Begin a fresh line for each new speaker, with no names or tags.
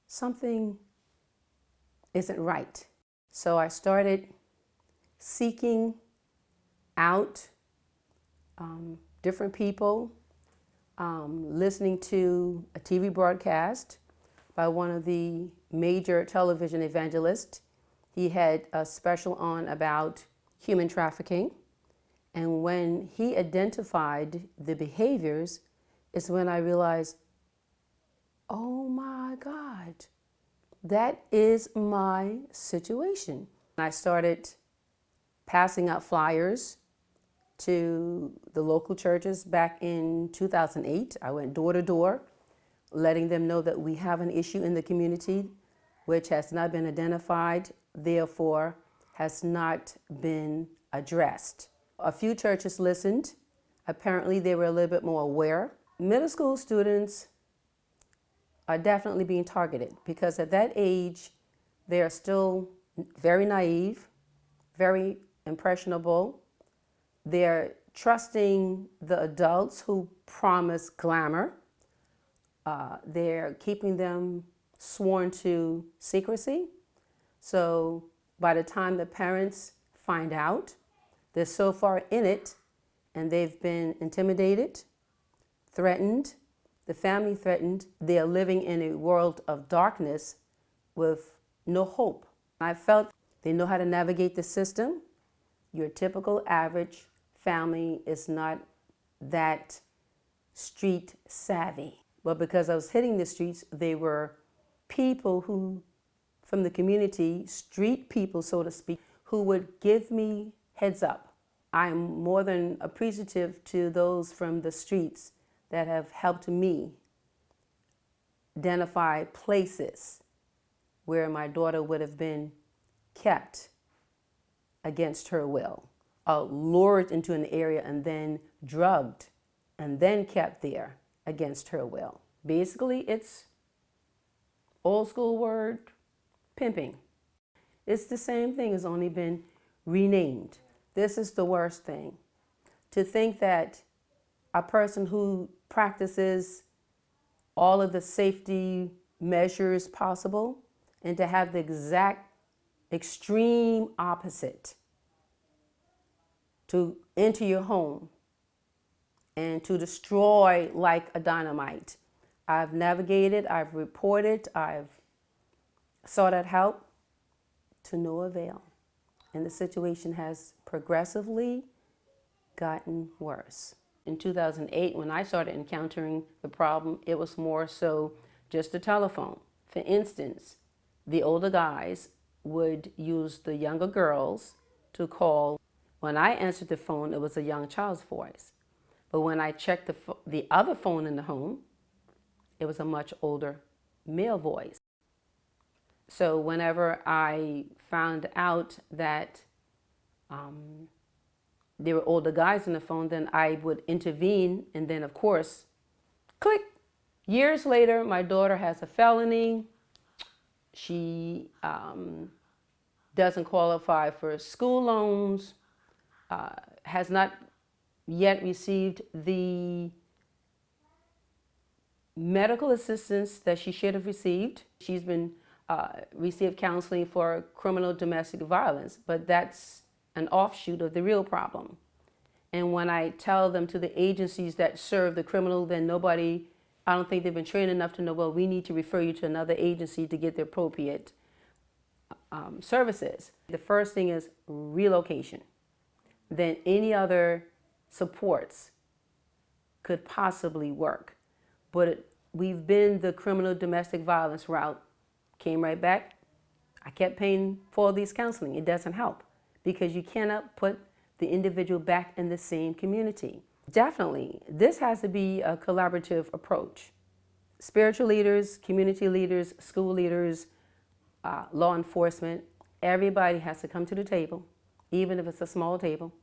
something isn't right. So I started seeking out different people, listening to a TV broadcast by one of the major television evangelists. He had a special on about human trafficking. And when he identified the behaviors, is when I realized, oh my God, that is my situation. I started passing out flyers to the local churches back in 2008. I went door to door, letting them know that we have an issue in the community which has not been identified, therefore has not been addressed. A few churches listened. Apparently they were a little bit more aware. Middle school students are definitely being targeted because at that age, they are still very naive, very impressionable. They're trusting the adults who promise glamour. They're keeping them sworn to secrecy. So by the time the parents find out, they're so far in it and they've been intimidated, threatened, the family threatened. They are living in a world of darkness with no hope. I felt they know how to navigate the system. Your typical average family is not that street savvy. But because I was hitting the streets, they were people who, from the community, street people, so to speak, who would give me heads up. I'm more than appreciative to those from the streets that have helped me identify places where my daughter would have been kept against her will, lured into an area and then drugged and then kept there against her will. Basically, it's old school word, pimping. It's the same thing, it's only been renamed. This is the worst thing. To think that a person who practices all of the safety measures possible and to have the exact extreme opposite, to enter your home and to destroy like a dynamite. I've navigated, I've reported, I've sought out help to no avail. And the situation has progressively gotten worse. In 2008, when I started encountering the problem, it was more so just the telephone. For instance, the older guys would use the younger girls to call. When I answered the phone, it was a young child's voice. But when I checked the other phone in the home, it was a much older male voice. So whenever I found out that there were older guys on the phone, then I would intervene. And then, of course, click. Years later, my daughter has a felony. She doesn't qualify for school loans, has not yet received the medical assistance that she should have received. She's been received counseling for criminal domestic violence, but that's an offshoot of the real problem. And when I tell them to the agencies that serve the criminal, then nobody, I don't think they've been trained enough to know, well, we need to refer you to another agency to get the appropriate services. The first thing is relocation. Then any other supports could possibly work. But we've been the criminal domestic violence route. Came right back. I kept paying for all these counseling. It doesn't help because you cannot put the individual back in the same community. Definitely, this has to be a collaborative approach. Spiritual leaders, community leaders, school leaders, law enforcement, everybody has to come to the table, even if it's a small table,